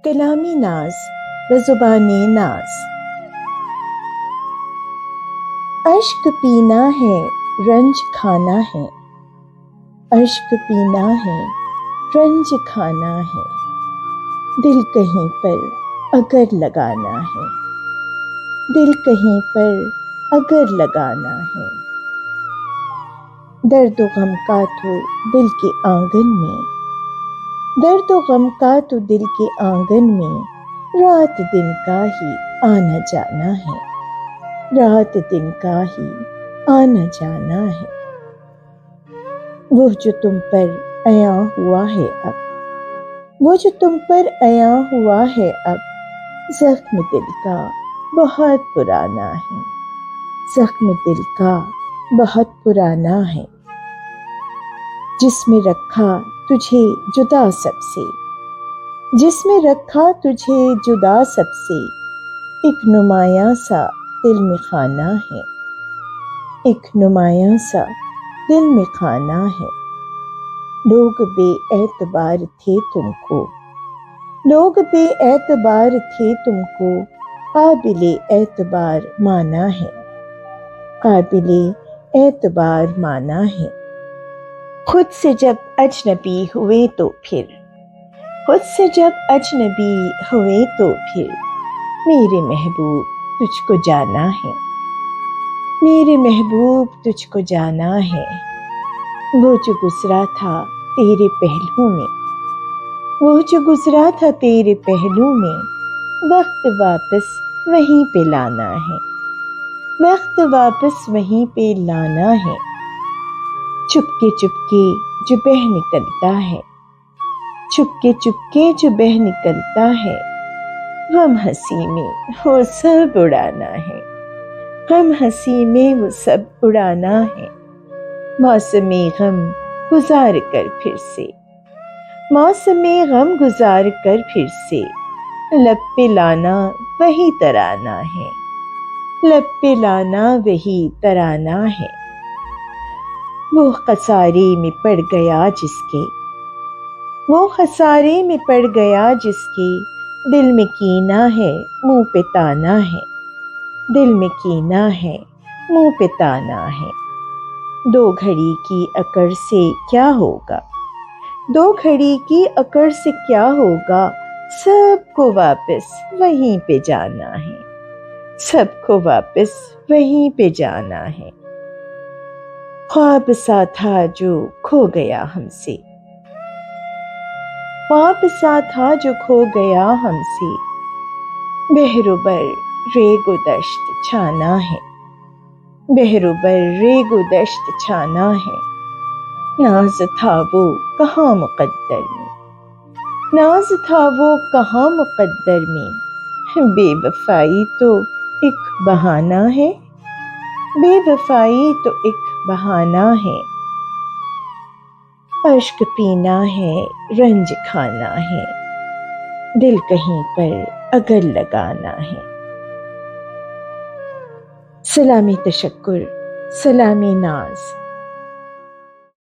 کلامی ناز و زبانی ناز۔ اشک پینا ہے رنج کھانا ہے، اشک پینا ہے رنج کھانا ہے، دل کہیں پر اگر لگانا ہے، دل کہیں پر اگر لگانا ہے۔ درد و غم کا تو دل کے آنگن میں، درد و غم کا تو دل کے آنگن میں، رات دن کا ہی آنا جانا ہے، رات دن کا ہی آنا جانا ہے۔ وہ جو تم پر عیاں ہوا ہے اب، وہ جو تم پر عیاں ہوا ہے اب، زخم دل کا بہت پرانا ہے، زخم دل کا بہت پرانا ہے۔ جس میں رکھا تجھے جدا سب سے، جس میں رکھا تجھے جدا سب سے، ایک نمایاں سا دل میں خانہ ہے، ایک نمایاں سا دل میں خانہ ہے۔ لوگ بے اعتبار تھے تم کو، لوگ بے اعتبار تھے تم کو، قابل اعتبار مانا ہے، قابل اعتبار مانا ہے۔ خود سے جب اجنبی ہوئے تو پھر، خود سے جب اجنبی ہوئے تو پھر، میرے محبوب تجھ کو جانا ہے، میرے محبوب تجھ کو جانا ہے۔ وہ جو گزرا تھا تیرے پہلو میں، وہ جو گزرا تھا تیرے پہلو میں، وقت واپس وہیں پہ لانا ہے، وقت واپس وہیں پہ لانا ہے۔ چپکے چپکے جو بہہ نکلتا ہے، چپکے چپکے جو بہہ نکلتا ہے، غم ہنسی میں وہ سب اڑانا ہے، غم ہنسی میں وہ سب اڑانا ہے۔ موسم غم گزار کر پھر سے، موسم غم گزار کر پھر سے، لب پہ لانا وہی ترانہ ہے، لب پہ لانا وہی ترانہ ہے۔ وہ خسارے میں پڑ گیا جس کے، وہ خسارے میں پڑ گیا جس کے، دل میں کینہ ہے منہ پہ تانا ہے، دل میں کینہ ہے منہ پہ تانا ہے۔ دو گھڑی کی اکڑ سے کیا ہوگا، دو گھڑی کی اکڑ سے کیا ہوگا، سب کو واپس وہیں پہ جانا ہے، سب کو واپس وہیں پہ جانا ہے۔ خواب سا تھا جو کھو گیا ہم سے، خواب سا تھا جو کھو گیا ہم سے، بحر و بر ریگ و دشت چھانا ہے، بحر و بر ریگ و دشت چھانا ہے۔ ناز تھا وہ کہاں مقدر میں، ناز تھا وہ کہاں مقدر میں، بے وفائی تو ایک بہانہ ہے، بے وفائی تو ایک بہانہ ہے۔ اشک پینا ہے رنج کھانا ہے، دل کہیں پر اگر لگانا ہے۔ سلامی تشکر، سلامی ناز۔